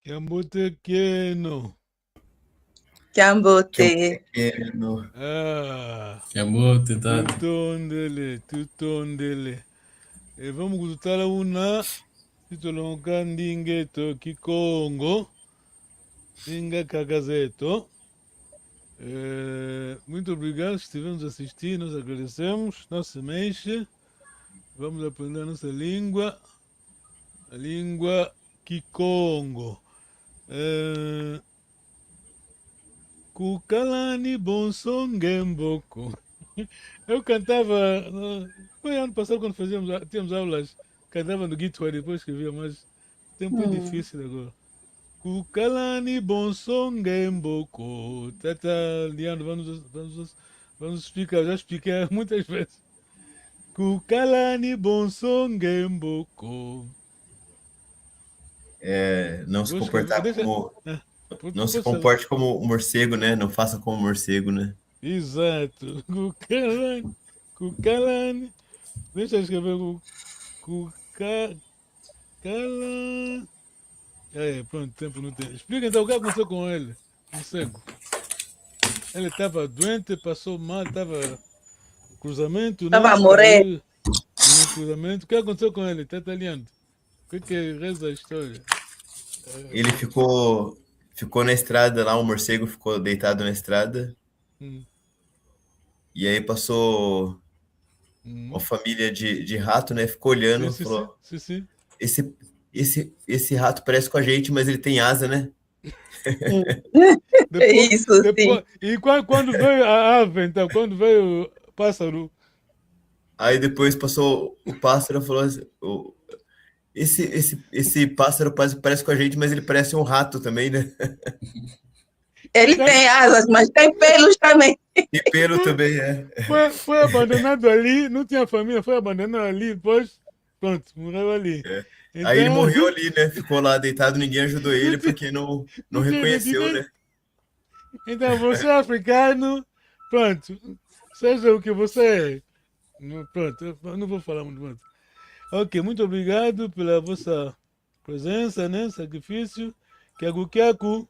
Kiambote Keno. Kiambote. Kiambote, tata. Tutondele. E vamos kututala una titolonga ndingeto Kikongo. Ninga Cagazeto. Muito obrigado, estivemos a assistir, nós agradecemos, nossa mexe. Vamos aprender a nossa língua, a língua Kikongo. Kukalani Bonsongemboko. Eu cantava, foi ano passado quando tínhamos aulas, cantava no Gitwa, depois escrevia, mas tempo é Hum. difícil agora. Kukalani Bonsongemboko. Tata, Leandro, vamos explicar, já expliquei muitas vezes. Kukalani Bonsongemboko. Não se Vou escrever, comportar deixa, como. ah, Não se pode saber. comporte como um morcego, né? Não faça como um morcego, né? Exato. Kukalani. Deixa eu escrever Kukalani. Pronto, tempo não tem. Explica então o que aconteceu com ele, um cego. Ele estava doente, passou mal, estava no cruzamento, Tava né? a morrer. Caiu no cruzamento. O que aconteceu com ele? Está italiano. O que reza a história? Ele ficou na estrada lá, o morcego ficou deitado na estrada. Hum, E aí passou uma hum. família de rato, né? Ficou Sim, olhando, sim, sim, falou: sim, sim. esse rato parece com a gente, mas ele tem asa, né? Hum. Depois, Isso, sim. depois, e quando veio a ave, então, quando veio o pássaro, Aí depois passou o pássaro e falou assim: esse pássaro parece com a gente, mas ele parece um rato também, né? Ele já tem asas, mas tem pelos também. E pelo foi, também, é. foi abandonado ali, não tinha família, foi abandonado ali, depois, pronto, morreu ali. Aí ele Então, morreu ali, né? Ficou lá deitado, ninguém ajudou não ele tinha, porque não não tinha reconheceu, identidade. né? Então, você é africano, pronto, seja o que você é. Pronto, eu não vou falar muito mais. Ok, muito obrigado pela vossa presença, né? Sacrifício. Kiagu, Kiangani,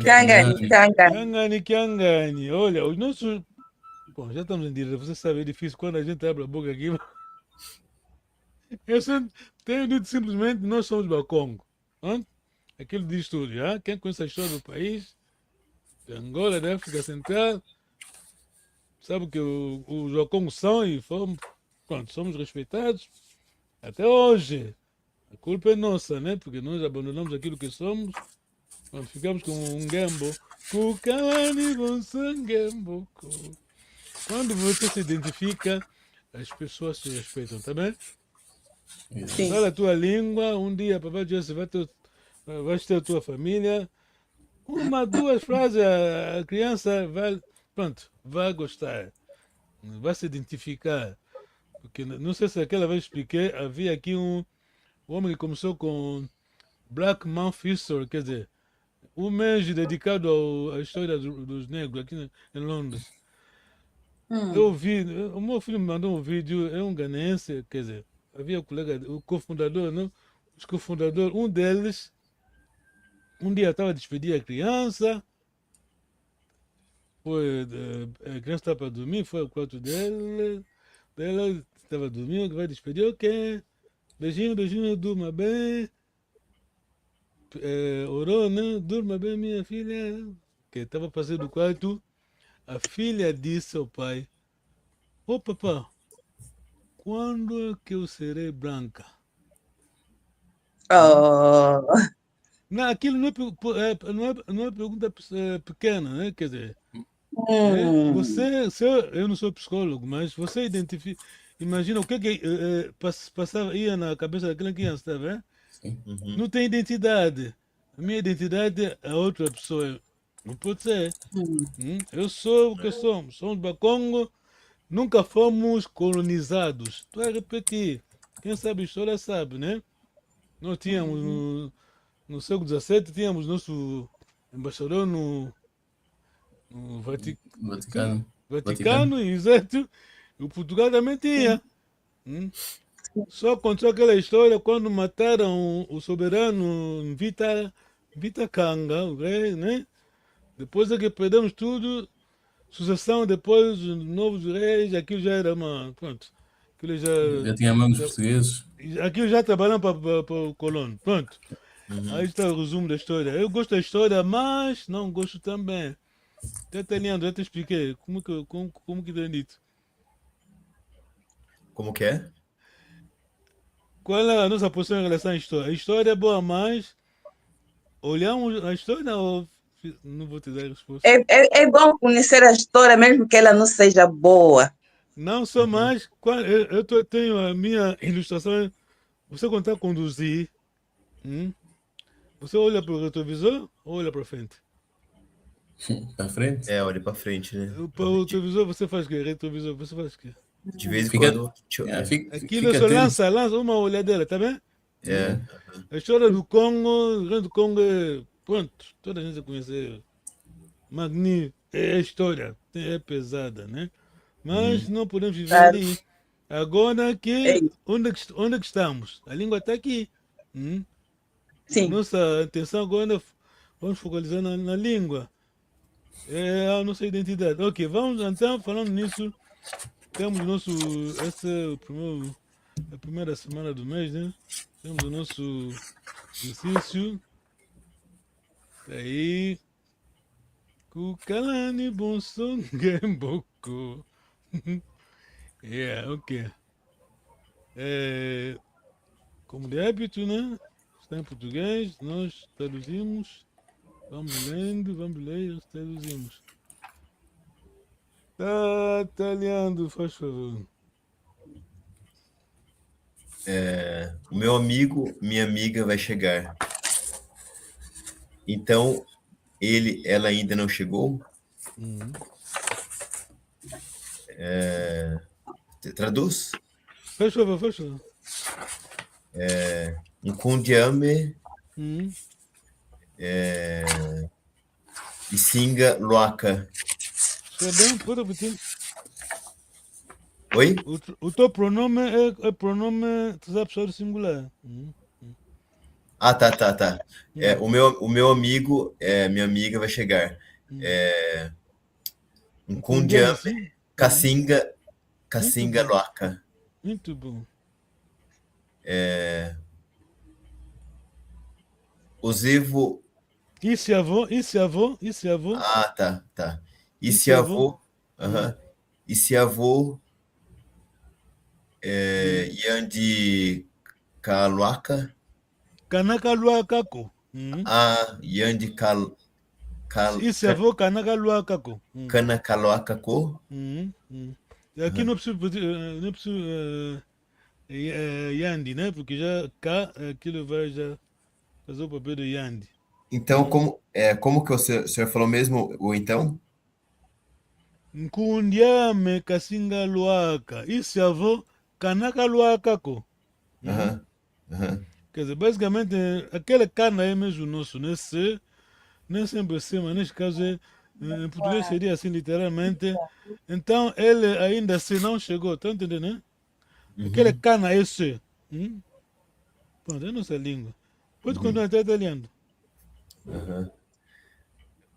Kiangani, Kiangani. Kiangani. Kiangani. Olha, os nossos. Bom, já estamos em direto, você sabe, é difícil quando a gente abre a boca aqui. Eu sempre tenho dito simplesmente: nós somos Bakongo. Hã? Aquilo diz tudo, já? Quem conhece a história do país, de Angola, da África Central, sabe que os Bakongos são e fomos. Pronto, somos respeitados até hoje. A culpa é nossa, né? Porque nós abandonamos aquilo que somos quando ficamos com um gambo. Kukalani Bonsangambo. Quando você se identifica, as pessoas se respeitam, tá bem? Sim. Fala a tua língua, um dia papai Deus vai ter a tua família. Uma, duas frases, a criança vai, pronto, vai gostar, vai se identificar. Porque não sei se aquela vez expliquei, havia aqui um homem que começou com Black Month History, quer dizer, um mês dedicado à história dos negros aqui em Londres. Eu Hum. ouvi, o meu filho me mandou um vídeo, é um ganense, quer dizer, havia o colega, o cofundador, não? Os cofundadores, um deles, um dia estava a despedir a criança, a criança estava para dormir, foi ao quarto dela estava dormindo, vai despedir, ok, beijinho, beijinho, durma bem, orou, né? Durma bem, minha filha, que estava passando do quarto, a filha disse ao pai, ô papá, quando é que eu serei branca? Hum? Oh. Não, aquilo não é pergunta pequena, né? Quer dizer, Hum. eu não sou psicólogo, mas você identifica, imagina o que passava, ia na cabeça daquela criança, tá vendo? Sim. Uhum. Não tem identidade. A minha identidade é outra pessoa. Não pode ser. Hum. Eu sou o que somos. Somos Bakongo, nunca fomos colonizados. Estou a repetir. Quem sabe a história sabe, né? Nós tínhamos Uhum. no século XVII, tínhamos nosso embaixador no Vaticano. Vaticano. Vaticano, exato. E o Portugal também tinha. Hum? Só contou aquela história quando mataram o soberano Vita Kanga, o rei, né? Depois é que perdemos tudo, sucessão depois, os novos reis, aquilo já era uma. Pronto. Aquilo Já tinha a mão dos já, portugueses. aquilo já trabalhando para o colono. Pronto. Aí Uhum. está o resumo da história. Eu gosto da história, mas não gosto também. Até Leandro, já te expliquei. Como que tem dito? Como que é? Qual é a nossa posição em relação à história? A história é boa, mas olhamos a história ou Não vou te dar a resposta. É bom conhecer a história, mesmo que ela não seja boa. Não só mais. Tenho a minha ilustração. Você quando está a conduzir, você olha para o retrovisor ou olha para frente? Pra frente? É, olha pra frente, né? Para o retrovisor você faz o quê? Retrovisor você faz o quê? De vez em Fica- quando. Aquilo Fica só atento. lança uma olhadela, tá bem? É. A história do Congo, o Rio do Congo é. Pronto, toda a gente conhece. Magnífico, é a história, é pesada, né? Mas não podemos viver Claro. ali. Agora É que. isso. Onde é que estamos? A língua está aqui. Sim. Nossa atenção agora vamos focalizar na língua. É a nossa identidade. Ok, vamos então, falando nisso, temos o nosso. Essa é a primeira semana do mês, né? Temos o nosso exercício. Aí. Kukalani Bonson Gemboko. Yeah, ok. Como de hábito, né? Está em português, nós traduzimos. Vamos lendo, vamos ler, traduzimos. Tá lendo, faz favor. O meu amigo, minha amiga vai chegar. Então, ela ainda não chegou? Traduz? Faz favor, faz favor. Nkundiame Isinga Luaka. Está bem? Pode repetir. Oi? O teu pronome é pronome absoluto singular. Ah, tá. O meu amigo, minha amiga vai chegar. Nkundiame Sim? Kasinga Luaka. Muito bom. Osivo. E se avô? Ah, tá. E E se se avô? avô? Aham. E se avô Yandi Kaluaka? Kanaka lua kako. Ah, Yandi E se avô kanaka lua kako. Kana Kaluaka Ko? Aqui não preciso, não preciso Yandi, né? Porque já cá aquilo vai já fazer o papel do Yandi. Então, como que o senhor falou mesmo, o então? Nkundiame kasinga luaka. E se avô kanaka lua kako. Aham. Quer dizer, basicamente, aquele cana é mesmo nosso, né? Se, nem sempre se, mas neste caso, em português seria assim, literalmente. Então, ele ainda se não chegou, tá entendendo, né? Aquele cana é se. Pronto, é nossa língua. Pode continuar até italiano.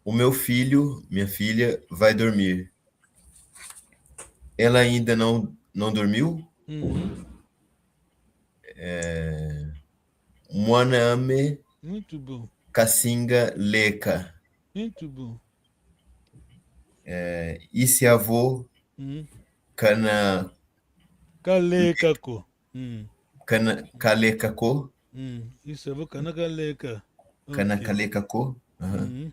O meu filho, minha filha, vai dormir. Ela ainda não dormiu? Mwaname Muito bom, Kasinga Leka. muito bom. E se avô Kana Kalekako. Kalekako? Isso, eu vou kanakaleka. Kana Ok. Kalekako? Aham.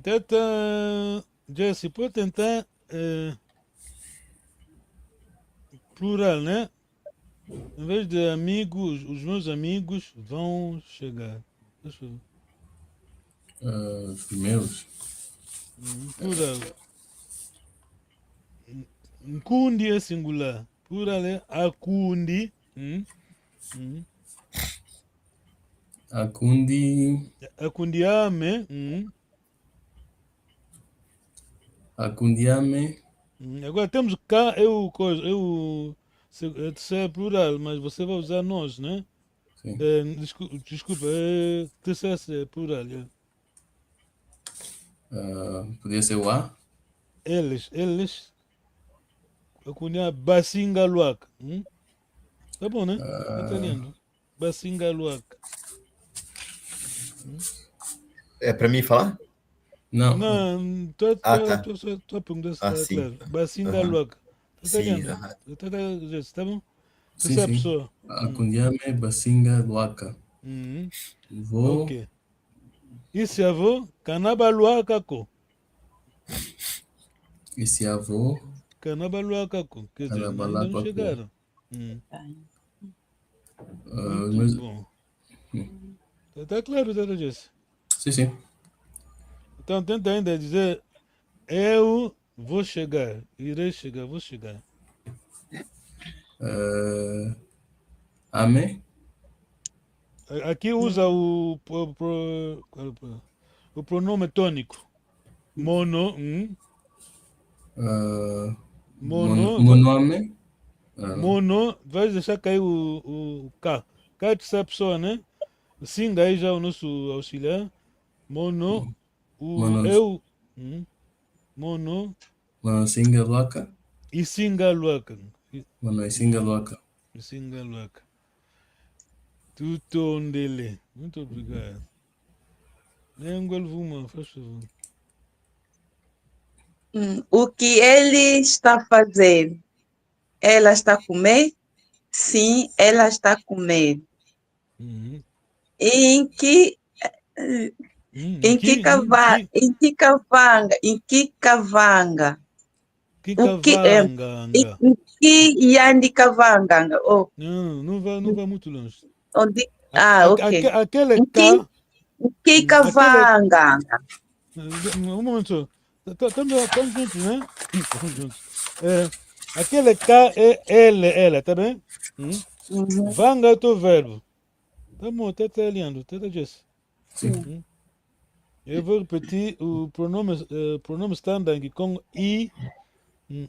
Tenta, Jesse, pode tentar plural, né? Em vez de amigos, os meus amigos vão chegar. Deixa eu ver. Os meus. Plural. Nkundi é singular. Plural é akundi. Akundi. Akundiame. Akundiame. Agora temos cá, se é plural, mas você vai usar nós, né? Sim. Desculpa, é TCS é plural. Podia ser o A. Eles, Akundia Basingaluak. Tá bom, né? Italiano. Basingaluak. É pra mim falar? Não. Não, tá. tô perguntando se Ah, tá sim. claro. Basingaluak. Tá Sim, italiano? aham. Tá bom? Sim, Você é a sim. pessoa. Akundiame Basinga Luaka. Vou Ok. Esse avô, Canabalua Kako. Esse avô, Canabalua Kako. Quer dizer, ainda não Canabalacacô. chegaram. Ah, Muito mas, bom. Tá claro, tá, Jesse? sim, sim. Então tenta ainda dizer, eu vou chegar, irei chegar, vou chegar. Amém? Aqui usa o pronome tônico. Mono, mono, Meu nome? mono, vai deixar cair o K. K é terceira pessoa, né? Singa aí já o nosso auxiliar. Mono, o Mano, eu, mono mano, singa luaca. e singa luaca. Mano, é singa luaca. E singa luaca. Tutondele. Muito obrigado. Nenguel Vuma, faz favor. O que ele está fazendo? Ela está a comer? Sim, ela está a comer. Uhum. Em que em que cava, em que cavanga? O que é Kikavanga. em que yandi cavanga? Oh, Não vai muito longe. onde? Ah, ok. Aquele Em K, que aquele. cavanga? Um momento. Estamos juntos, né? Estamos juntos. Aquele K é L, tá bem? Uhum. Vanga é o teu verbo. Tá bom, tá alinhando, tá Jesse. Sim. Eu vou repetir o pronome standard aqui com I,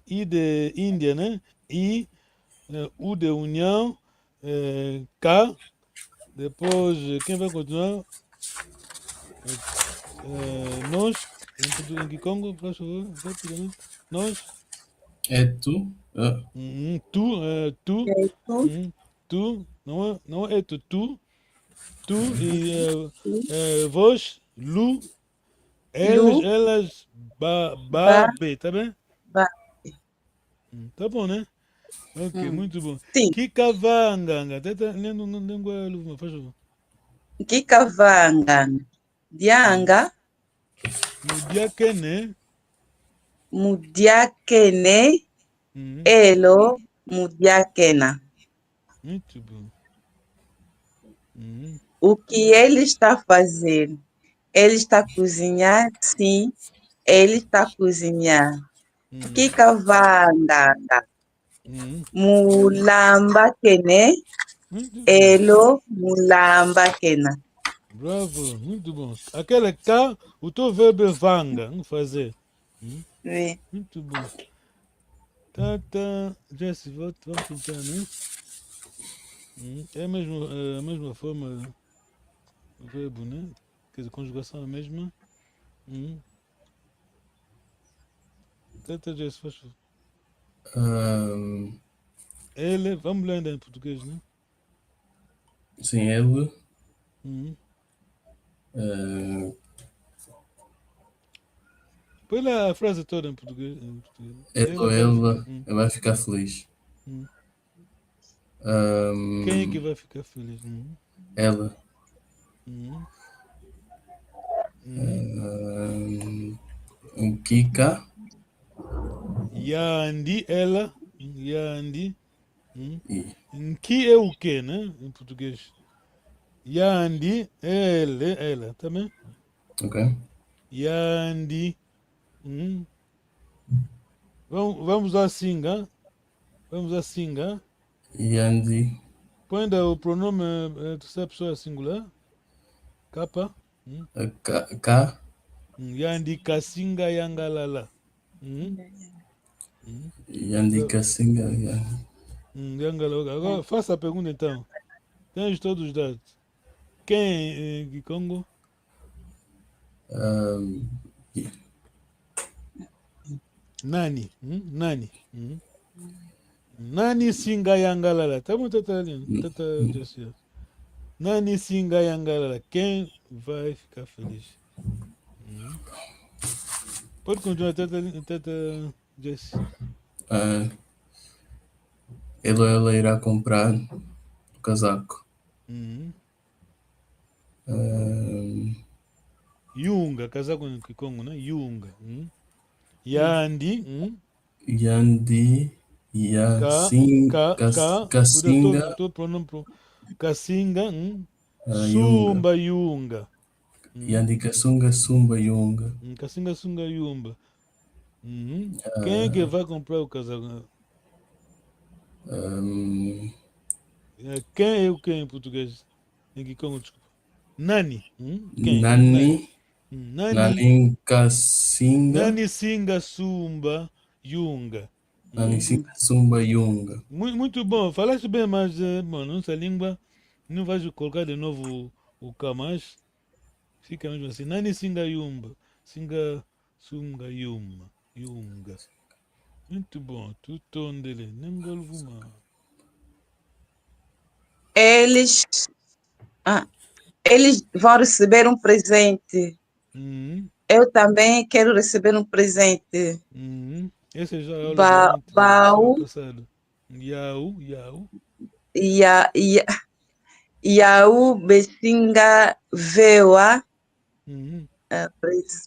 I de Índia, né? I, U de União, K, depois quem vai continuar? Nós, em Kikongo, por favor, rapidamente. Nós, É tu? tu, Certo. não é tu e vós, lu, eles, Lu, elas, ba, be, tá bem? ba. Tá bom, né? Ok, muito bom. Sim. Kikavanganga, tá lendo língua luvuma, faz favor. Que cavanga? Dianga, Mudiakene, mudiakene, hum, elo, mudiakena. muito bom. Hum, O que ele está fazendo? Ele está a cozinhar? Sim, ele está a cozinhar. Que hum, cavanga? hum, Mulamba kene, muito bom. elo, mulamba kena. Bravo, muito bom. Aquele K, o teu verbo é vanga, fazer. Hum, Oui. muito bom. Tá. Jesse, vamos tentar, né? É a mesma forma do verbo, né? Quer dizer, a conjugação é a mesma. Tenta, Jesse, faz favor. Ele, vamos ler ainda em português, né? Sim, ele. Uhum. ah, Põe lá a frase toda em português. ele ou Vai ela ficar. vai ficar feliz. Hum. Quem é que Ahm, vai ficar feliz? ela. Uhum. Uhum. Um Kika. Yandi, ela. Yandi. E, Que é o que, né? Em português. Yandi, ela, também. ok? Yandi. Vamos a singa. Vamos a singa. Yandi. Põe ainda o pronome terceira pessoa singular. Capa. Ka. Yandi kasinga yangalala. Yandi Kasinga. Yangalala. Agora faça a pergunta então. Tens todos os dados. Quem em Congo? Nani. Nani. Nani singa yangalala. Tá muito ali. Tata José. Nani singa yangalala. Quem vai ficar feliz? Pode continuar, Tata Jesse. Ele ou ela irá comprar o casaco. Uhum. Yunga, casar com Kikongo, né? Yunga. Yandi. Yandi, Ka, Yasin, cuidado, Kasinga, estou pronto. Kasinga. Yunga. Sumba Yunga. Yandi Kasunga, Sumba, Yunga. Kasinga Sunga Yumba. Quem é que vai comprar o casaco? Quem é o quem em português? Em Kikongo, desculpa. Nani. Quem? Nani, Nani. Nani Kasinga, Nani Singa Sumba Yunga. Nani Singa, Sumba, Yunga. Muito bom. Falaste bem, mas bom, nossa língua não vais colocar de novo o K, mas fica mesmo assim. Nani Singa Yumba. Singa Sunga Yuma. Yunga. Muito bom. Tu tom dele. Nem me uma. Eles, eles vão receber um presente. Eu também quero receber um presente. Esse já é a aula de Baú, passado. Yau. Yau Besinga Vewa.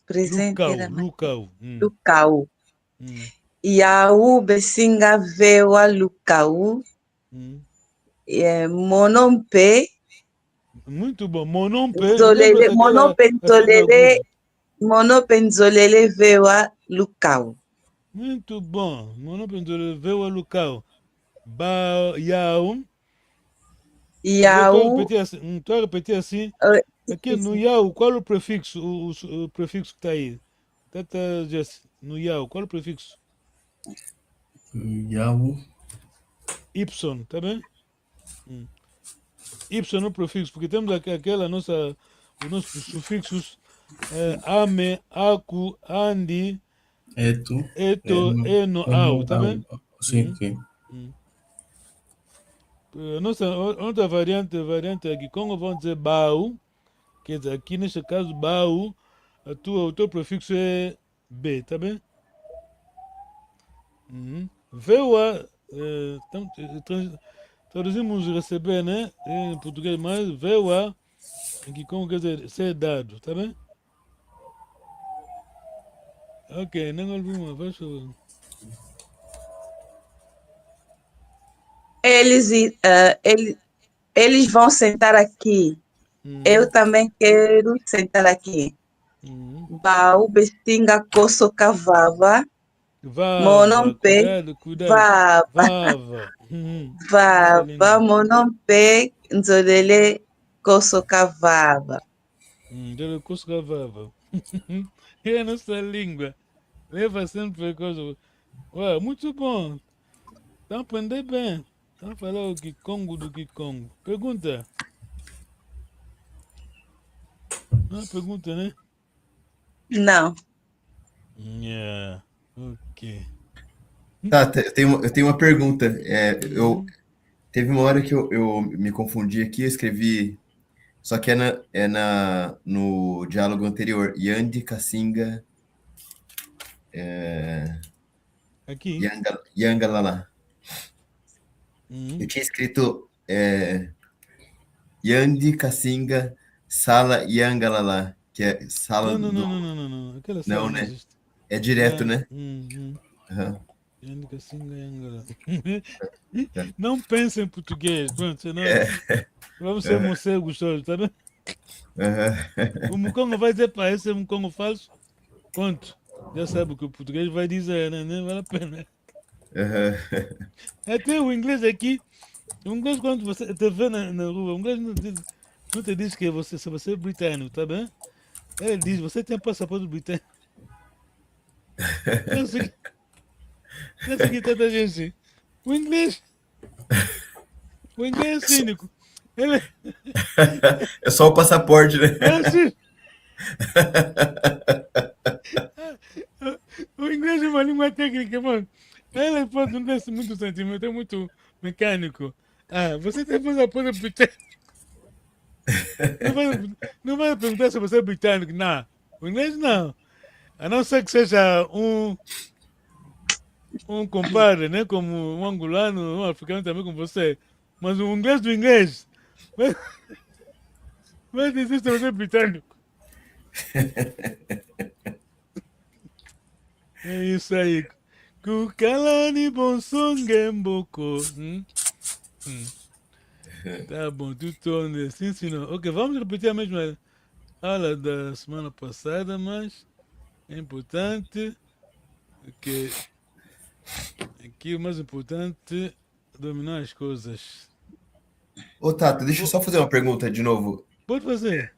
Presente era Lucau. Yau Besinga Vewa Lucau. Monompe. Muito bom. Monompe. Monompe Nzolele Vewa Lucau. Muito bom. Monompe Nzolele Vewa Lucau. Yau. Tu vai repetir assim. Aqui no Yau, qual é o prefixo? O prefixo que está aí? No Yau, qual é o prefixo? Yau. Y, tá bem? Y é o prefixo, porque temos aquela os nossos sufixos ame, aku, andi, Eto, eno, au, tá bem? Sim, sim. A nossa outra variante aqui, como vão dizer bau, quer dizer, aqui neste caso, bau, o teu prefixo é B, tá bem? Veua, traduzimos receber, né? Em português, mas veua, aqui como quer dizer, ser dado, tá bem? Ok, não ouvi uma vez. Eles vão sentar aqui. Eu também quero sentar aqui. Baú Bestinga Coço Cavava. Monompe. Cuidado. Vava. Monompe Nzolele Coço Cavava. Coço Cavava. É a nossa língua. Leva sempre coisa. Ué, muito bom. Estão a aprender bem. Estão a falar o Kikongo do Kikongo. Pergunta. Não é pergunta, né? Não. Yeah. Ok. Tá, eu tenho uma pergunta. Teve uma hora que eu me confundi aqui, eu escrevi. Só que no diálogo anterior. Yandi Kasinga. Aqui. Yangalala. Eu tinha escrito Yandi Kasinga Sala Yangalala, que é sala Não. Aquela sala não, né? É direto, né? Yandi Kasinga Yangala. Não pensa em português, pronto, senão pra você mostrar gostoso, tá bem? O Mukongo vai dizer para esse Mukongo falso, pronto. Já sabe o que o português vai dizer, né? Nem vale a pena. Até o inglês aqui, o inglês quando você te vê na rua, o inglês não te diz que você é britânico, tá bem? Ele diz, você tem passaporte britânico. Não sei que tanta gente. O inglês é cínico. Ele É só o passaporte, né? é assim. O inglês é uma língua técnica, mano. Ele pode não ter muito sentimento, é muito mecânico. Você tem passaporte britânico. Não vai perguntar se você é britânico, não. O inglês não. A não ser que seja um compadre, né? Como um angolano, um africano também como você. Mas o inglês do inglês vai dizer se você é britânico. É isso aí. Kukalani bonsongemboko. Tá bom, tu torna. Sim, senhor. Ok, vamos repetir a mesma aula da semana passada, mas é importante que aqui o mais importante é dominar as coisas. Ô, Tata, deixa eu só fazer uma pergunta de novo. Pode fazer.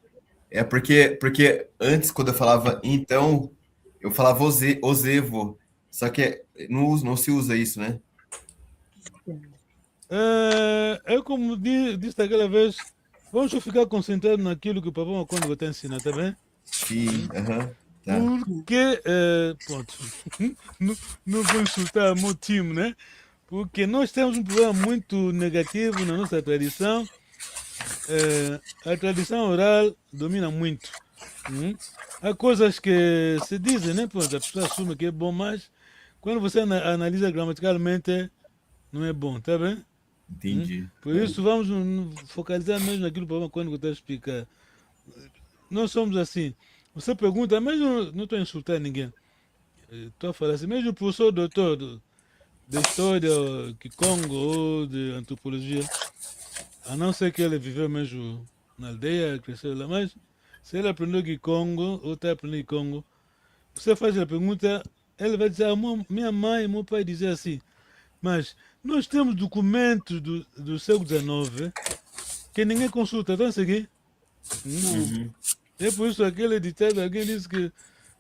É porque antes, quando eu falava então, eu falava ozevo. Só que não se usa isso, né? É como disse aquela vez, vamos só ficar concentrado naquilo que o Papai Macondo vai te ensinar, tá bem? Sim, aham. Tá. Porque, pronto, não vou insultar o meu time, né? Porque nós temos um problema muito negativo na nossa tradição. A tradição oral domina muito. Há coisas que se dizem, né? Pronto, a pessoa assume que é bom, mas quando você analisa gramaticalmente, não é bom, tá bem? Entendi. Por isso, vamos focalizar mesmo naquilo que o Papai Macondo está a explicar. Nós somos assim. Você pergunta, mas eu não estou a insultar ninguém. Estou a falar assim, mesmo o professor doutor de história, que Congo ou de antropologia, a não ser que ele viveu mesmo na aldeia, cresceu lá, mas se ele aprendeu que Congo ou está aprendendo Congo, você faz a pergunta, ele vai dizer, minha mãe e meu pai diziam assim, mas nós temos documentos do século XIX que ninguém consulta, estão a seguir? É por isso aquele ditado, alguém disse que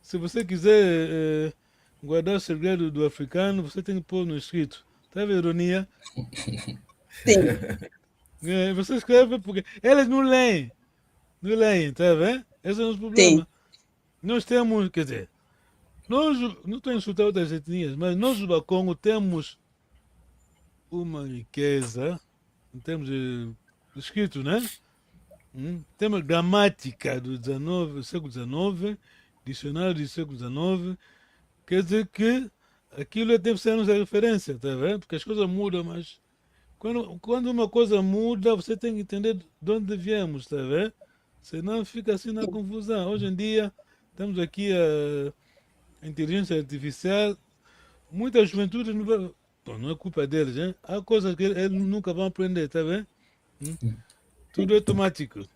se você quiser guardar o segredo do africano, você tem que pôr no escrito. Tá a ver a ironia? Sim, Você escreve porque eles não leem. Não leem, tá vendo? Esse é o nosso problema. sim, Nós temos, quer dizer, nós, não estou a insultar outras etnias, mas nós do Bakongo temos uma riqueza em termos de escrito, né? Temos gramática do século XIX, dicionário do século XIX, quer dizer que aquilo deve ser a nossa referência, tá vendo? Porque as coisas mudam, mas quando uma coisa muda, você tem que entender de onde viemos, tá vendo? Senão fica assim na confusão. Hoje em dia, temos aqui a inteligência artificial, muita juventude não vai. Bom, não é culpa deles, né? Há coisas que eles nunca vão aprender, tá vendo? Tudo é automático.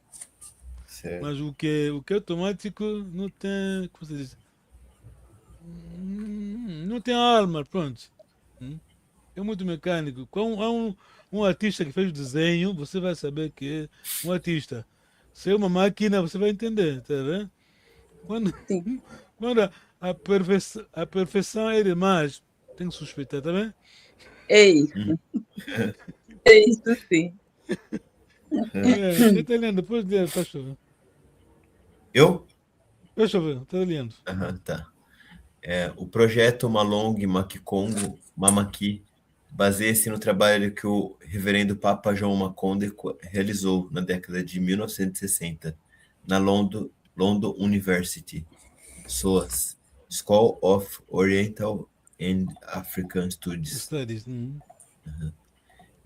Certo. Mas o que é automático não tem. Como se diz? Não tem alma, pronto. É muito mecânico. Quando há um artista que fez desenho, você vai saber que é um artista. Se é uma máquina, você vai entender, tá vendo? Quando, sim. quando a perfeição é demais, tem que suspeitar, tá vendo? É isso. É isso, sim. Italiano, depois de. Faz favor. Eu? Faz favor, tá lendo. Aham, tá. O projeto Malong Makikongo Mamaki baseia-se no trabalho que o reverendo Papa João Maconde realizou na década de 1960 na London University, SOAS, School of Oriental and African Studies. Studies.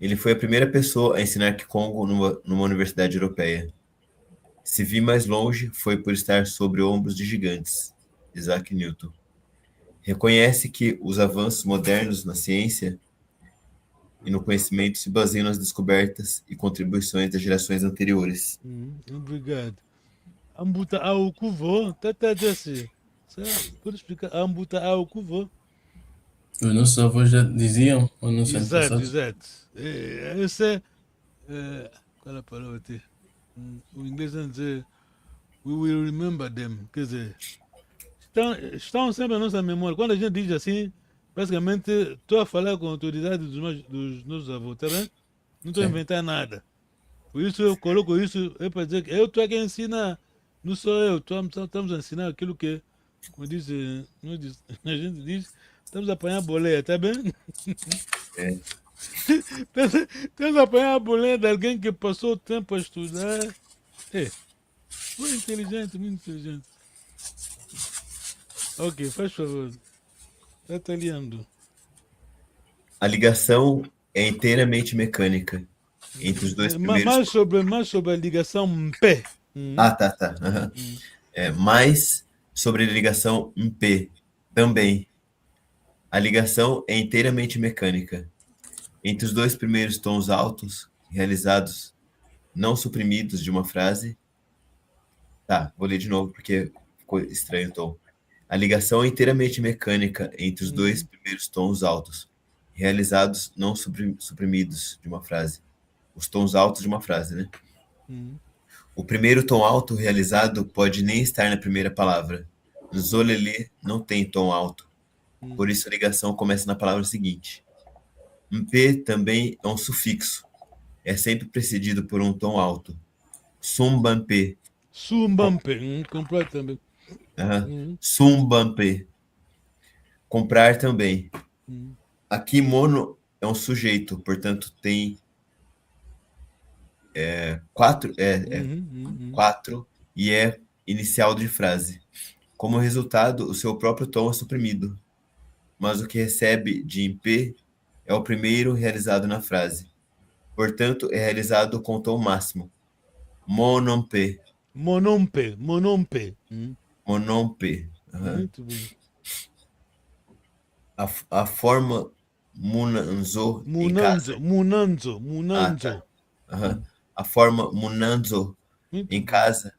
Ele foi a primeira pessoa a ensinar Kikongo numa universidade europeia. Se vir mais longe, foi por estar sobre ombros de gigantes, Isaac Newton. Reconhece que os avanços modernos na ciência e no conhecimento se baseiam nas descobertas e contribuições das gerações anteriores. Obrigado. Ambuta ao cuvo, tá desse. Pode explicar? Ambuta ao cuvo. Os nossos avós já diziam, os nossos Exato, antepassados. exato. Esse qual é a palavra? O inglês vai dizer we will remember them. Quer dizer, estão sempre na nossa memória. Quando a gente diz assim, basicamente estou a falar com a autoridade dos nossos avós, tá bem? Não estou a Sim. inventar nada. Por isso eu coloco isso para dizer que eu estou aqui a ensinar. Não sou eu, estamos a ensinar aquilo que, como diz, a gente diz, estamos a apanhar boleia, tá bem? É. Estamos a apanhar a boleia de alguém que passou o tempo a estudar. Foi inteligente, muito inteligente. Ok, faz favor. Está lendo. A ligação é inteiramente mecânica entre os dois primeiros. Mais sobre a ligação P. Ah, tá. Uhum. Mais sobre a ligação P, também. A ligação é inteiramente mecânica. Entre os dois primeiros tons altos, realizados, não suprimidos de uma frase. Tá, vou ler de novo porque ficou estranho o tom. A ligação é inteiramente mecânica entre os dois primeiros tons altos, realizados, não suprimidos de uma frase. Os tons altos de uma frase, né? O primeiro tom alto realizado pode nem estar na primeira palavra. Zolelê não tem tom alto. Por isso a ligação começa na palavra seguinte. Mp também é um sufixo. É sempre precedido por um tom alto. Sumbamp. Sumbampe, completamente. Sumbamp. Comprar também. Aqui, mono é um sujeito, portanto, tem quatro e é inicial de frase. Como resultado, o seu próprio tom é suprimido, mas o que recebe de em P é o primeiro realizado na frase. Portanto, é realizado com tom máximo. Monompe. Monompe. Monompe. Muito bem. A forma munanzo em casa. Munanzo. A forma munanzo Muito em bem. casa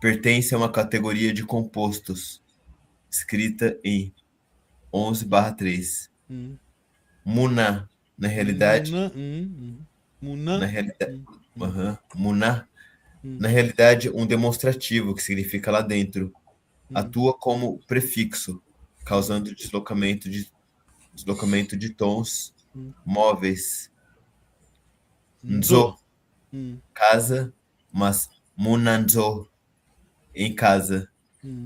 pertence a uma categoria de compostos, escrita em 11/3. Muná, na realidade, muná, na realidade, um demonstrativo que significa lá dentro, atua como prefixo, causando deslocamento de tons móveis. Nzo, casa, mas munanzo, em casa,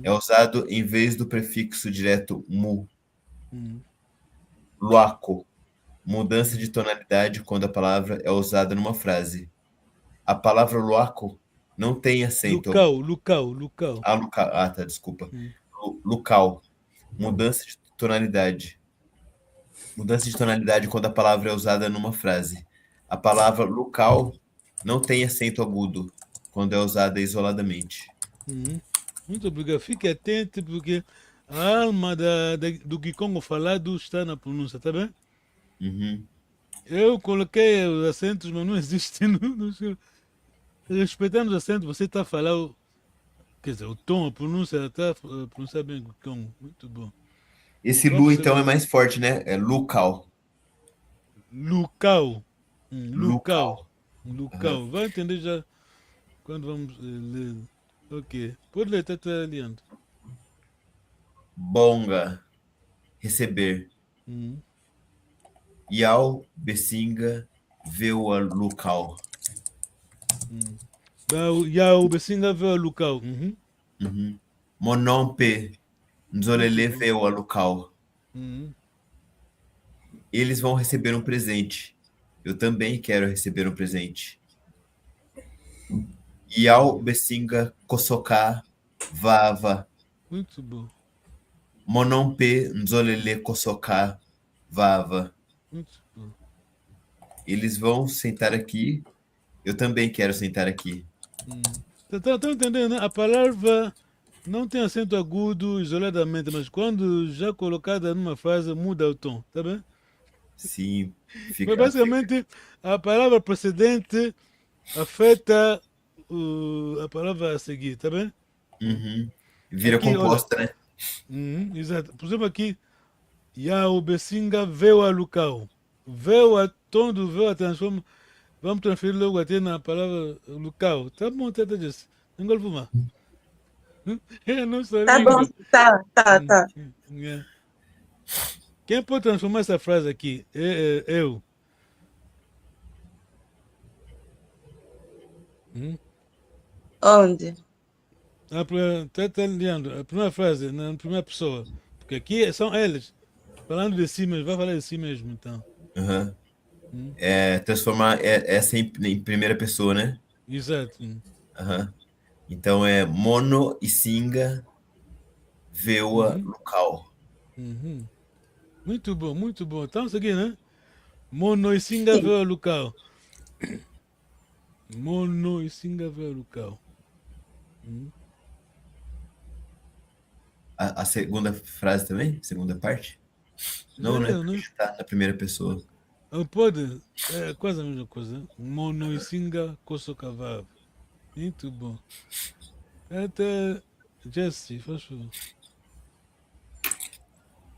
é usado em vez do prefixo direto mu. Luaco, mudança de tonalidade quando a palavra é usada numa frase. A palavra luaco não tem acento. Lucal. Tá, desculpa. Lucal, mudança de tonalidade. Mudança de tonalidade quando a palavra é usada numa frase. A palavra lucal não tem acento agudo quando é usada isoladamente. Muito obrigado. Fique atento, porque a alma do Kikongo falado está na pronúncia, tá bem? Eu coloquei os acentos, mas não existe no seu. Respeitando os acentos, você está a falar, quer dizer, o tom, a pronúncia, está a pronunciar bem o Kikongo. Muito bom. Esse lu, então, é mais forte, né? É lucal. Lucal. Lucal. Vai entender já quando vamos ler. Ok. Pode ler, tá lendo. Bonga, receber. Yau, besinga, veua, lucal. Yau, besinga, veua, lucal. Monompe, nzolele, veua, lucal. Eles vão receber um presente. Eu também quero receber um presente. Yau, besinga, kosoka, vava. Muito bom. Monompe, nzolele, kosoka, vava. Muito bom. Eles vão sentar aqui. Eu também quero sentar aqui. Tá entendendo, né? A palavra não tem acento agudo isoladamente, mas quando já colocada numa frase, muda o tom, tá bem? Sim, Mas basicamente, a palavra precedente afeta a palavra a seguir, tá bem? Vira aqui, composta, olha, né? Exato. Por exemplo, aqui, Yao Besinga veio a Lucau. Veio a tom do veio a transforma. Vamos transferir logo até na palavra Lucau. Tá bom, tá disso. Engol fumar. É nossa Tá língua. bom, tá. É. Quem pode transformar essa frase aqui? Eu. Onde? Tá lendo a primeira frase, na primeira pessoa. Porque aqui são eles. Falando de si mesmo, vai falar de si mesmo, então. Transformar essa em primeira pessoa, né? Exato. Então é mono e singa veua local. Muito bom, muito bom. Estamos aqui, né? Mono e singa veua local. Mono e singa veua local. a segunda frase também? Segunda parte? Não, né? Eu não. Porque tá na primeira pessoa. Pode. É quase a mesma coisa. Monoisinga Kosokavav. Muito bom. Até. Jesse, faz favor.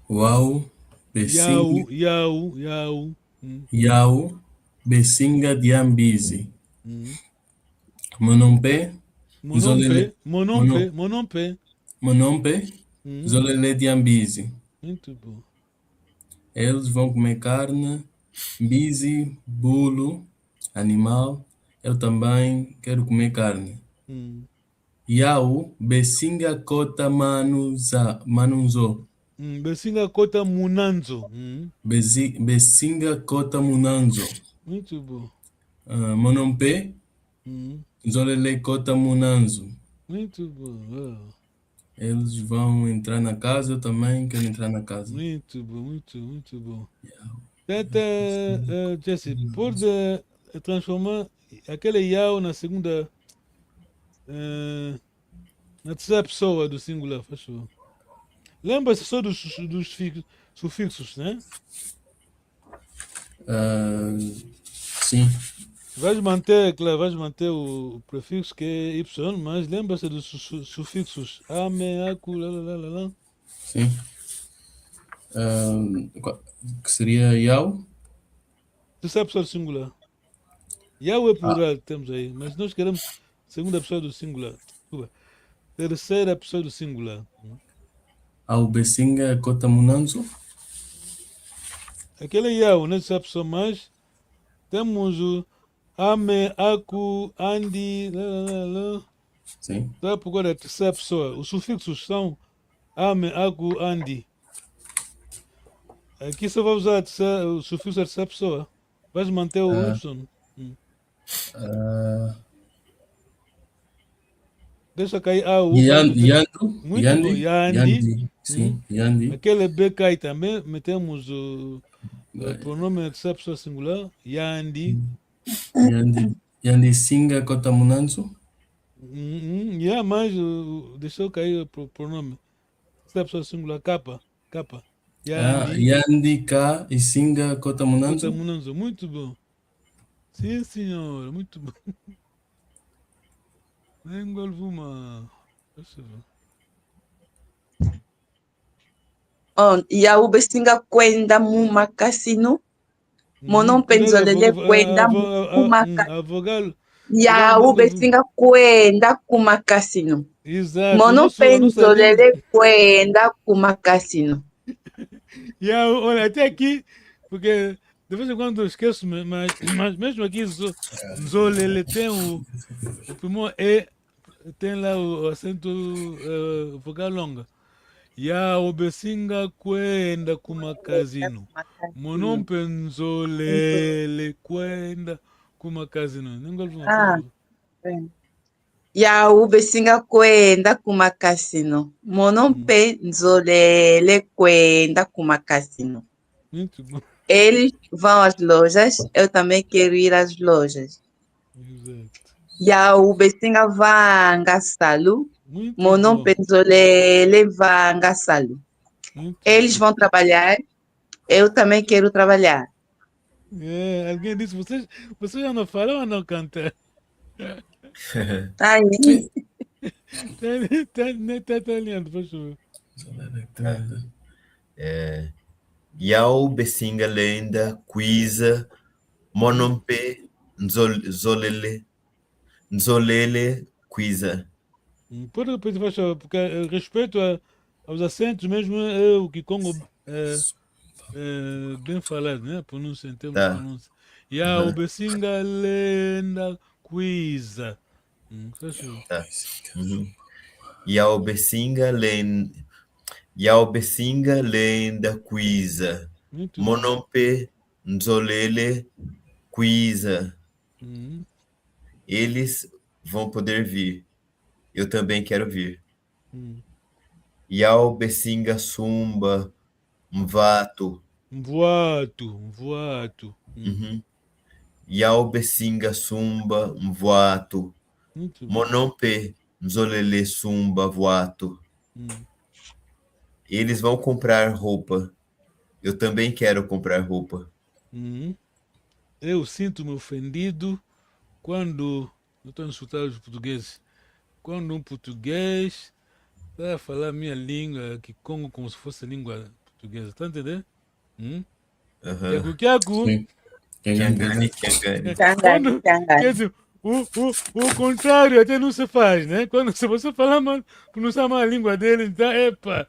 Uau, Besinga, Yau. Yau, Besinga Diambizi. Monompe, Zolele, Mono, Monompe. Monompe, Zolele Diambizi. Muito bom. Eles vão comer carne, bizi, bolo, animal. Eu também quero comer carne. Yau, Besinga Kota Manunzo. Besinga Kota Munanzo. Besinga Kota Munanzo. Muito bom. Monompe, Zolele Kota Munanzo. Muito bom. Eles vão entrar na casa, eu também quero entrar na casa. Muito bom, muito bom. Até, Jesse, pode transformar aquele Yao na segunda, na terceira pessoa do singular, faz favor. Lembra-se só dos sufixos, né? Sim. Vais manter, claro, vais manter o prefixo que é Y, mas lembra-se dos sufixos. Ame, aku, lá. Sim. Que seria Yau? Terceira pessoa do singular. Yao é plural, temos aí, mas nós queremos segunda pessoa do singular. Desculpa. Terceira pessoa do singular. Ao Besinga Kota Munanzo? Aquele Yao, não é terceira pessoa, mas temos o Ame, Aku, Andi, lá. Sim. Tá por agora, terceira pessoa. Os sufixos são Ame, Aku, Andi. Aqui só vai usar o sufixo da terceira pessoa. Vais manter o Y. Deixa cair A, U. Yandu? Muito bom. Yandi. Sim, Yandi. Aquele B cai também. Metemos o pronome da terceira pessoa singular. Yandi. Yandi Singa Kota Munanzo? Mas deixou cair o pronome. Terceira pessoa singular. Capa. Yandi Ka e Singa Kota Munanzo? Munanzo. Muito bom. Sim, senhor. Muito bom. Engolvuma. Yau Besinga kwenda mu makasino. Monon penzolele kwenda mu makasino. A vogal. Yau Besinga kwenda ku makasino. Exato. Monon penzolele kwenda ku makasino. Olha, até aqui, porque de vez em quando eu esqueço, mas mesmo aqui, Zolele tem o primeiro E, tem lá o acento vogal longa. Yao Besinga kwenda kumakazino. Monompenzolele kwenda kumakazino. Yau Besinga kwenda ku makasino. Monon penzolele kwenda ku makasino. Muito bom. Eles vão às lojas, eu também quero ir às lojas. Exato. Yau Besinga vanga salu. Muito Monon bom. penzolele vanga salu. Eles vão trabalhar, eu também quero trabalhar. Alguém disse, vocês já não falam ou não cantam? Tá aí. Tá lendo, por favor. Yau Besinga Lenda Quiza Monompe Nzolele Quiza. Pode repetir, por favor, porque respeito aos acentos mesmo é o que Congo bem falado, né? Pronúncia, em termos de pronúncia. Yau Besinga Lenda Quiza. Fechou. Tá. Yau Besinga Lenda Quiza Monompe Nzolele Quiza. Eles vão poder vir. Eu também quero vir. Yau Besinga Sumba Mvato. Mvoato. Yau Besinga Sumba Mvoato. Monompe Nzolele Sumba Voato. Eles vão comprar roupa. Eu também quero comprar roupa. Eu sinto-me ofendido quando. Eu estou a insultar os portugueses. Quando um português está a falar minha língua, que Congo, como se fosse língua portuguesa. Está a entender? Aham. Kiaku. Sim. Kiangani, Kiangani. Cangani, Quer cangani. dizer, o contrário até não se faz, né? Quando se você falar mal, pronunciar mal a língua dele, então, epa,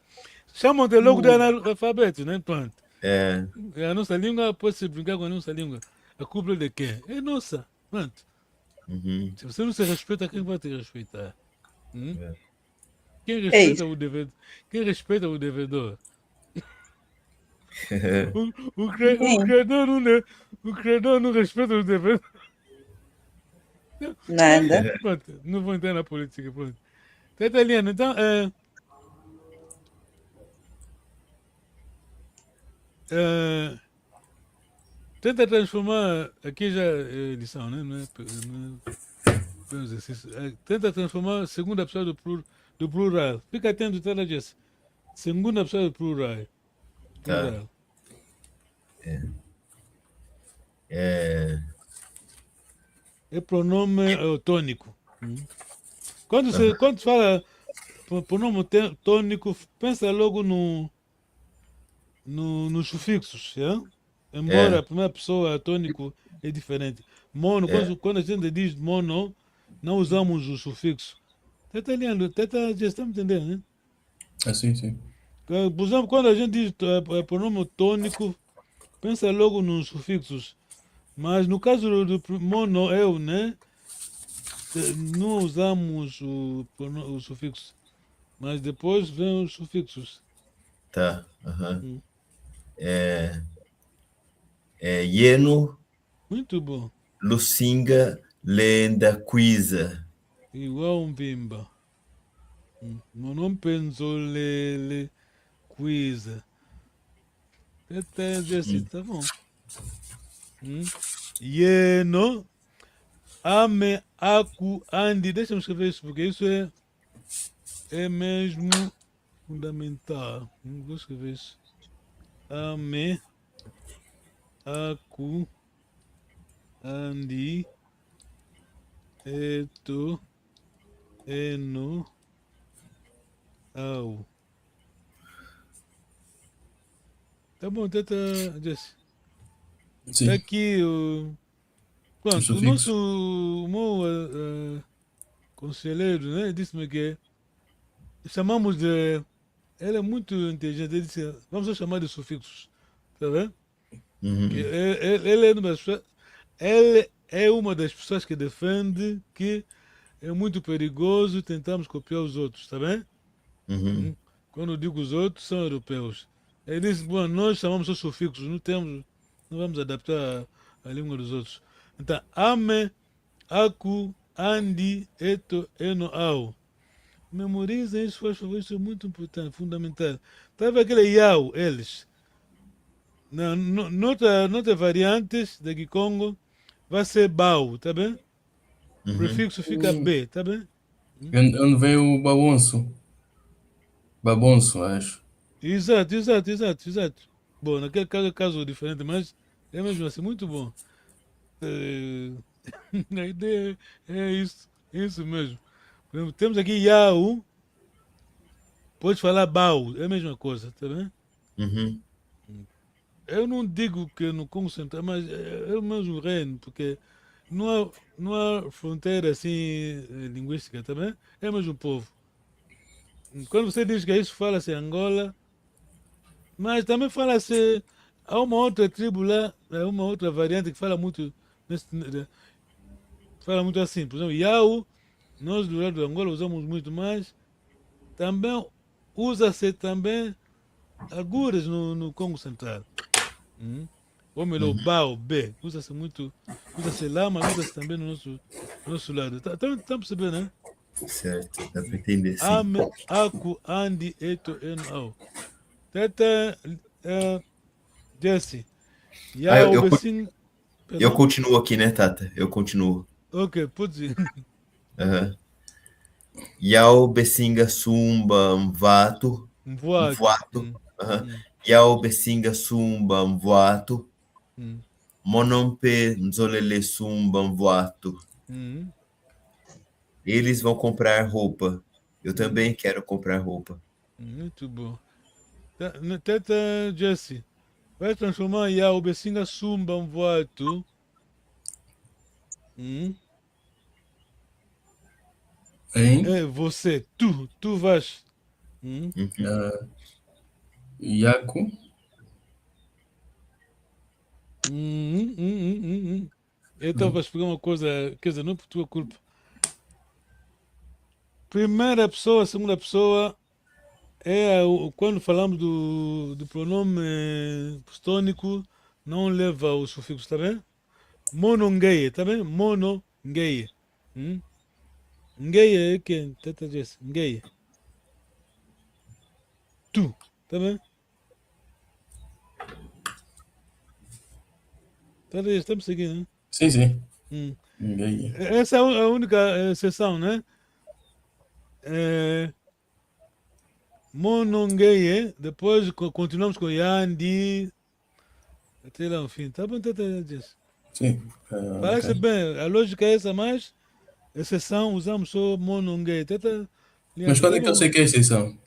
chamam-te logo de analfabeto, né? Pronto. É. A nossa língua, pode se brincar com a nossa língua. A culpa é de quem? É nossa. Pronto. Uhum. Se você não se respeita, quem vai te respeitar? É. Quem É respeita isso. o devedor? Quem respeita o devedor? O Ninguém. credor não, o credor não respeita o devedor. Nada. Pronto, não vou entrar na política. Pronto. Tá italiano, então, tenta transformar. Aqui já é lição, né? Não é exercício. Tenta transformar a segunda pessoa do plural. Fica atento, tá, Jess? Segunda pessoa do plural. Tá. Plural. É pronome tônico. Quando se fala pronome tônico, pensa logo nos sufixos, yeah? Embora a primeira pessoa tônico é diferente. Mono, quando a gente diz mono, não usamos o sufixo. Tá lendo, já está me entendendo, né? Assim, sim. Por exemplo, quando a gente diz pronome tônico, pensa logo nos sufixos. Mas no caso do mono, eu, né? Não usamos o sufixo. Mas depois vem os sufixos. Tá. Aham. Yeno, Muito bom. Lucinga, Lenda, Quiza. Igual um pimba. Não penso lele, coisa. Até assim, tá bom. Yeno, ame, aku, andi. Deixa eu escrever isso, porque isso é mesmo fundamental. Vou escrever isso. Ame, aku, andi, eto, eno, au. Tá bom, tenta, Jesse. Sim. Tá aqui pronto, o sufixo. o meu conselheiro, né, disse-me que chamamos de. Ele é muito inteligente, ele disse, vamos só chamar de sufixos, tá vendo? Que ele é uma das pessoas que defende que é muito perigoso tentarmos copiar os outros, tá bem? Quando eu digo os outros, são europeus. Ele disse, bom, nós chamamos só sufixos, não vamos adaptar a língua dos outros. Então, ame, aku, andi, eto, eno, au. Memorizem isso, faz favor, isso é muito importante, fundamental. Estava aquele iau, eles. Nota variantes de Kikongo, vai ser bau, tá bem? O prefixo fica B, tá bem? Onde vem o babonço? Babonço, acho. Exato. Bom, naquele caso é caso diferente, mas é mesmo assim, muito bom. A ideia é isso mesmo. Por exemplo, temos aqui Yau, pode falar Bau, é a mesma coisa, tá bem? Eu não digo que no Congo Central, mas é o mesmo reino, porque não há fronteira assim linguística, tá bem? É o mesmo povo. Quando você diz que isso fala-se Angola, mas também fala-se. Há uma outra tribo lá, uma outra variante que fala muito, fala muito assim. Por exemplo, Yau, nós do lado de Angola usamos muito mais. Também usa-se também agulhas no Congo Central. Ou melhor, Bao, B. Usa-se muito. Usa-se lá, mas usa-se também no nosso lado. Tá percebendo, né? Certo, dá para entender, sim. Ame, aku, andi, eto, eno, au. Tata, Jesse. Yau, Bessin. Eu continuo aqui, né, Tata? Eu continuo. Ok, pode ir. Yau, Bessinga, Sumba, Mvato, Mvoato. Mvoato. Aham. Hum, Yao Besinga Sumba Mvoato. hum, Monompe Nzolele Sumba Mvoato. hum, Eles vão comprar roupa. Eu hum, também quero comprar roupa. muito bom. Teta Jesse, vai transformar ya o Bessinga Sumba Mvoato. Hum. Em É você, tu vais. Hum. Uhum. Yaku. Então vais pegar uma coisa, quer dizer, não por tua culpa. Primeira pessoa, segunda pessoa quando falamos do pronome postônico, não leva o sufixo, tá bem? Monongueie, tá bem? Monongueie. Hum? Ngueie é quem? Tata Jess. Ngueie. Tu, tá bem? Tata Jess, estamos seguindo, né? Sim, sim. Hum. Ninguém. Essa é a única exceção, né? É, Monongueie, depois continuamos com Yandi, até lá no fim. Tá bom, Tata Jess? Sim. Parece Ok. bem, a lógica é essa, mas exceção usamos só Monongueie. Tata Mas Leandro, quando tá é que eu bom? sei que é exceção?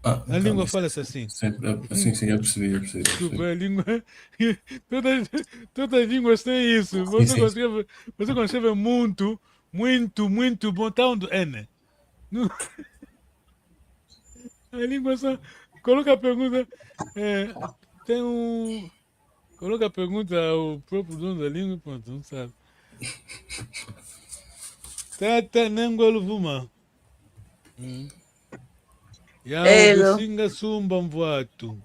Ah, A tá, língua mas fala-se assim. sim, sim, eu percebi, eu percebi, eu Desculpa, percebi. a língua. Todas, todas as línguas têm isso. Sim, sim. Você quando escreve muito bom, tá onde N. Não- A língua só. Coloca a pergunta. é, tem um. Coloca a pergunta ao próprio dono da língua, pronto, não sabe. Tata Nengolo Vuma. Ya o Elo. Bessinga Sumba Mvoato.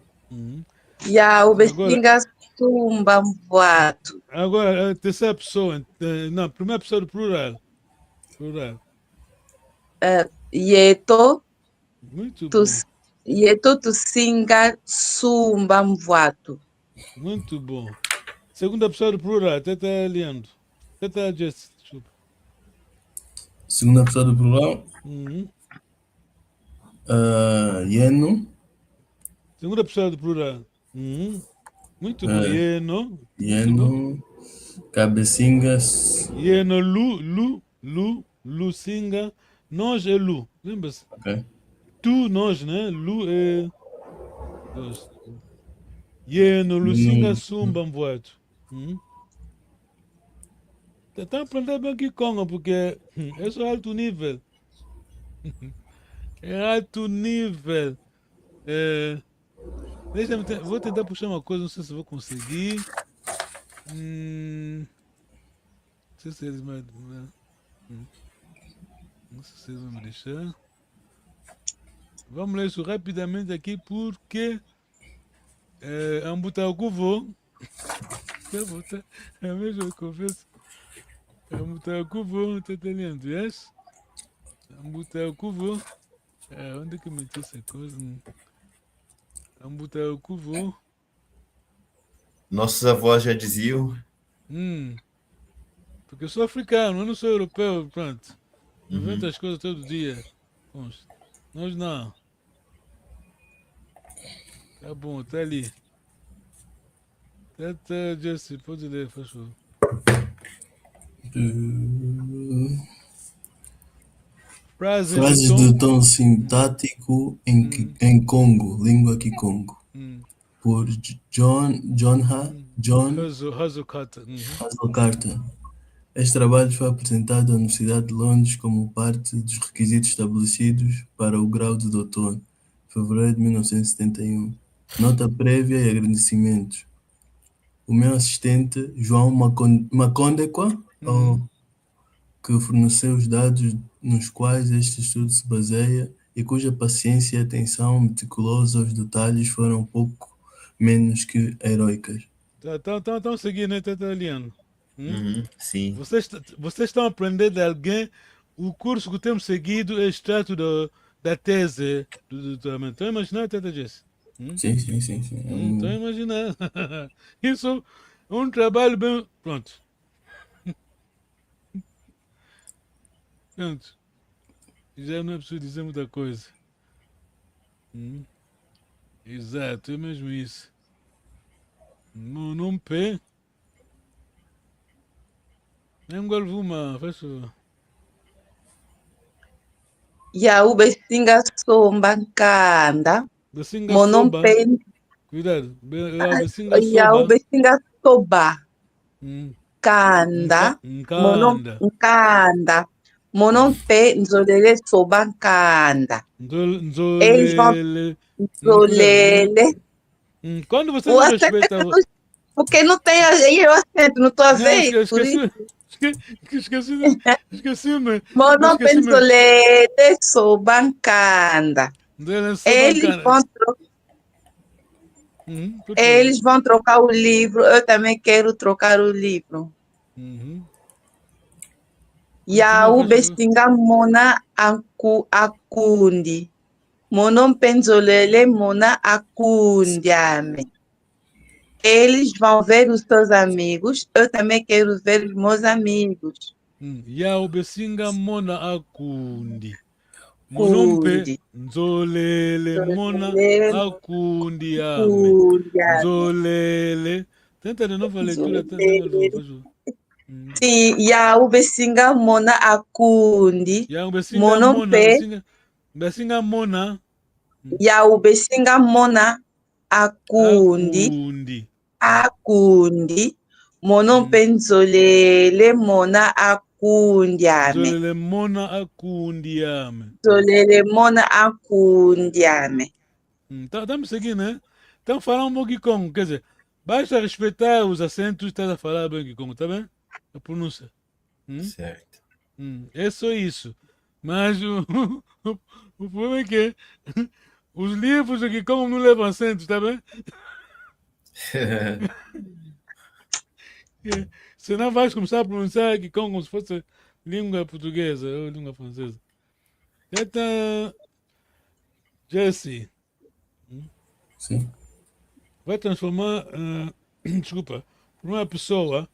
Ya o Agora, Bessinga Sumba Mvoato. agora, a terceira pessoa. Não, primeira pessoa do plural. Plural. Yeto. Muito bom. tus- Yeto Tusinga Sumba Mvoato. Muito bom. Segunda pessoa do plural, Teta Leandro. Teta Jess, desculpa. Segunda pessoa do plural. Uhum. Yeno. Segunda pessoa do plural. Uhum. Muito bom. ah, Yeno. Muito bom. Yeno. Cabecingas. Yeno, Lucinga. Nós é Lu. Lembra-se? Ok. Tu, nós, né? Lu é. Nós. Yeno, Lucinga, Yeno. Sumba, Mvoato. Uhum. Tá aprendendo bem aqui, Congo, porque é só alto nível. É alto nível. É, vou tentar puxar uma coisa, não sei se vou conseguir. Não sei se eles hum, não sei se eles vão me deixar. Vamos ler isso rapidamente aqui, porque Ambutakuvo, é mesmo, eu confesso. Ambutakuvo, tá lendo, yes? Ambutakuvo, onde é que eu meti essa coisa? Ambutakuvo, Nossos avós já diziam. porque eu sou africano, eu não sou europeu, pronto. Invento Uhum. as coisas todo dia. Bons, nós não. Tá bom, tá ali. Tá, Jesse, pode ler, faz favor. Frases de Frases tom. de tom sintático Hum, em Congo, língua Kikongo. hum, Por John Razokata. Hazel Carter. Este trabalho foi apresentado à Universidade de Londres como parte dos requisitos estabelecidos para o grau de doutor, fevereiro de 1971. Nota prévia e agradecimentos. O meu assistente, João Macondekwa, Uhum. que forneceu os dados nos quais este estudo se baseia e cuja paciência e atenção meticulosa aos detalhes foram pouco menos que heroicas. Estão seguindo, né, Tata Eliano? Uhum. Sim. Vocês estão aprendendo de alguém. O curso que temos seguido é extrato da tese do doutoramento. Estão imaginando, Tata Jess? Sim, sim, sim, sim. Estão imaginando. Isso é um trabalho bem. Pronto. Pronto. Já não é preciso dizer muita coisa. Exato, é mesmo isso. Não pé. Nem agora uma, faz favor. Ya ube singa somba nkanda. Besinga Monom soba. pen. Cuidado. Besinga Ya soba. ube singa soba. Hum. Kanda. Monom Nkanda. nkanda. Monom pe nzolele soba nkanda. Eles vão Nzolele. Cuidado. nzolele. Quando você O não acento é respeita. porque não tem aí o acento, não estou a Não, ver, por esqueci. isso. Esqueci. Esqueci-me. Monom pe Esqueci-me. nzolele soba nkanda. Nzolele soba Eles nkanda. vão Por favor. Eles vão trocar o livro, eu também quero trocar o livro. Ya Continua, ube faz favor. singa mona akundi. Monom penzolele mona akundi ame. Eles vão ver os seus amigos, eu também quero ver os meus amigos. Ya ubesinga mona akundi. Monompe Kundi. nzolele mona Nzolele akundi ame. kundi ame. Nzolele. Tenta de novo a leitura. Nzolele. Sim, ya ube singa mona akundi. Ya ubesinga Monom mona. pe Besinga mona ya ube singa mona akundi. akundi. Akundi. Monom pe nzolele mona akundi ame. Nzolele mona akundi ame. Nzolele mona akundi ame. Tá me seguindo, né? Estão falando um pouquinho como, quer dizer, basta respeitar os acentos e estás a falar bem como, tá bem? A pronúncia. Certo. É só isso. Mas o problema é que os livros aqui como não levam acentos, tá bem? Senão vais começar a pronunciar aqui como se fosse língua portuguesa ou língua francesa. Então, Jesse, Sim. vai transformar, desculpa, por uma pessoa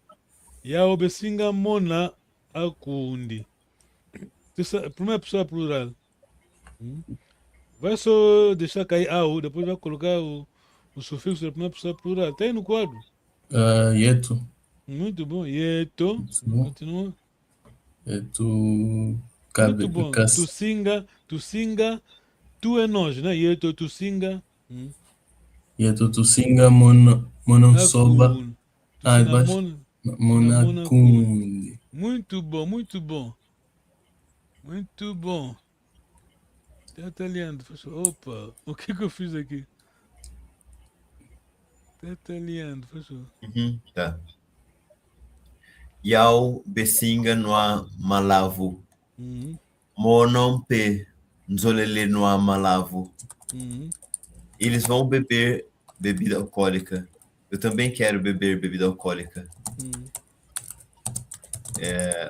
ya obesinga mona akundi. Primeira pessoa plural. Vai só deixar cair au, depois vai colocar o sufixo da primeira pessoa plural. Tem no quadro. Yeto. Muito bom. Yeto. Continua. Yeto. Muito bom. Tu singa, tu é nós, né? Yeto, tu singa. Yeto, tu singa mono soba. Mona. Monacundi. Muito bom, muito bom. Muito bom. Tá italiano. Opa, o que eu fiz aqui? Tá italiano, professor. Tá. Yau besinga noa malavu. Monompe nzolele noa malavu. Eles vão beber bebida alcoólica. Eu também quero beber bebida alcoólica.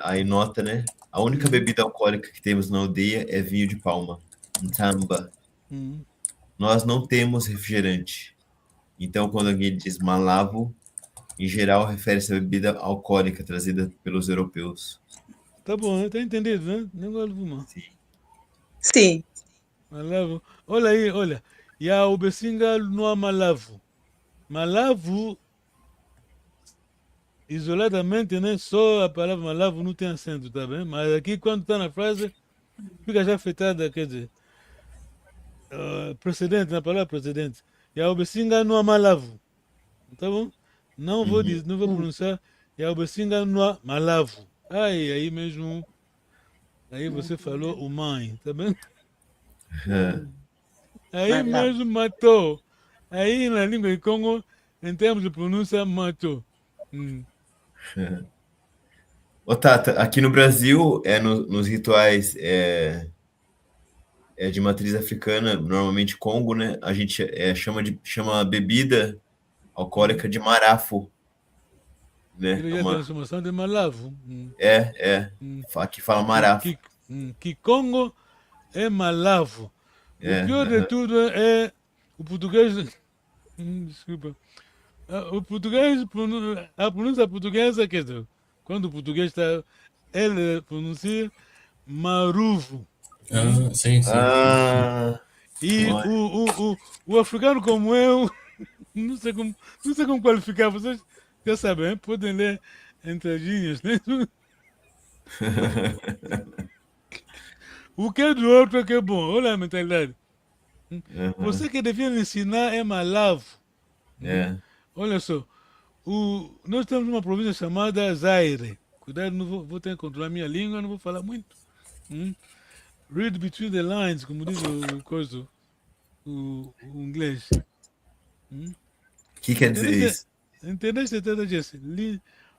Aí nota, né? A única bebida alcoólica que temos na aldeia é vinho de palma. Ntamba. Nós não temos refrigerante. Então, quando alguém diz malavo, em geral refere-se à bebida alcoólica trazida pelos europeus. Tá bom, né? Tá entendido, né? Negócio de fumar. Sim. Sim. Malavo. Olha aí, olha. Ya ubesinga no malavo. Malavo, isoladamente, né? Só a palavra malavo não tem acento, tá bem? Mas aqui, quando tá na frase, fica já afetada, quer dizer, precedente, na palavra precedente. Ya ubesinga no malavo. Tá bom? Não vou dizer, não vou pronunciar. Ya ubesinga no malavo. Aí mesmo. Aí você falou o mãe, tá bem? Aí mesmo matou. Aí na língua de Congo, em termos de pronúncia, matou. Ô, Tata, aqui no Brasil, nos rituais de matriz africana, normalmente Congo, né? A gente chama a bebida alcoólica de marafo. Né? Ele já transformação de malavo. Aqui fala marafo. Que Congo é malavo. O pior de tudo é o português. Desculpa. O português, a pronúncia portuguesa, quer dizer, quando o português está, ele pronuncia maruvo. Sim. E Olha. o africano como eu, não sei como qualificar. Vocês já sabem, hein? Podem ler entre as linhas, né? O que é do outro é que é bom. Olha a mentalidade. Aham. Você que devia me ensinar é malavo. É. Olha só, nós temos uma província chamada Zaire. Cuidado, não vou ter que controlar minha língua, não vou falar muito. Read between the lines, como diz o coisa, o inglês. O que quer dizer isso? Entendeste, Jesse?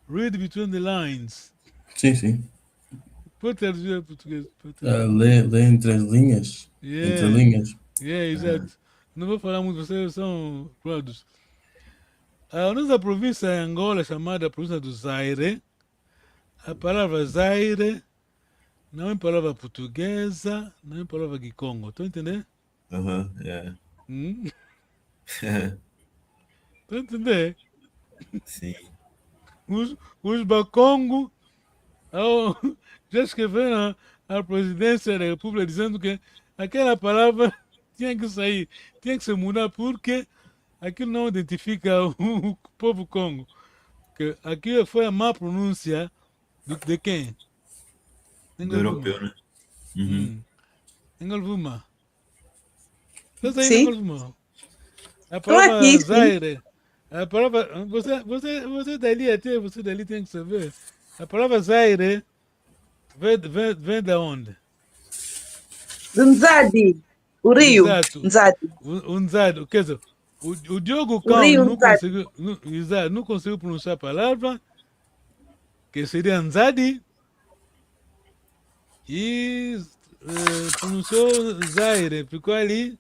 Read between the lines. Sim, sim. Pode traduzir ao português. Lê entre as linhas. Entre Yeah, linhas. exato. Não vou falar muito, vocês são crudos. A nossa província em Angola é chamada província do Zaire. A palavra Zaire não é palavra portuguesa, não é palavra de Congo. Estão entendendo? Aham, é. Estão entendendo? Sim. Os Bakongo já escreveram à presidência da República dizendo que aquela palavra tinha que sair, tinha que se mudar porque aquilo não identifica o povo Congo. Que aquilo foi a má pronúncia de quem? Do europeu, né? Uhum. Engolvuma. Estás aí, Sim, Engolvuma? A estou aqui, palavra sim. Zaire, a palavra. Você dali até, você dali tem que saber. A palavra Zaire vem da onde? Do Nzadi, o rio, Exato. Nzadi, O Nzado, quer dizer, o Diogo o rio Cão não Nzadi. conseguiu, exato, não conseguiu pronunciar a palavra, que seria Nzadi, e pronunciou Zaire, ficou ali,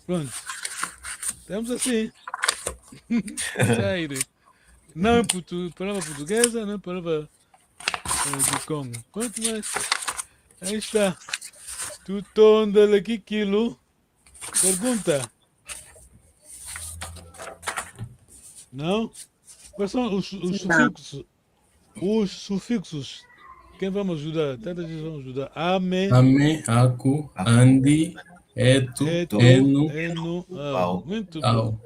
pronto. Estamos assim. Zaire. Não é palavra portuguesa, não é palavra de Congo. Quanto mais? Aí está. Tu tonda aqui quilo. Pergunta. Não? Quais são os Não. sufixos? Os sufixos. Quem vai me ajudar? Tantas vezes vão ajudar. Ame, Ame, Aku, Andi, Etu, eto, Enu, eno, ao. Au. Muito bom. Au.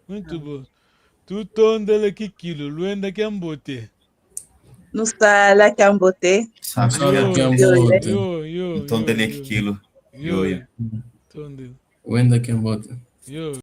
Muito bom. Tu tonda aqui quilo. Luenda que ambote. No Sala Cambote, Sabe? Sala Yo, Kiambote. yo. Então, dele aquilo. Yo, Yo. tonda. Wenda Kiambote. Yo.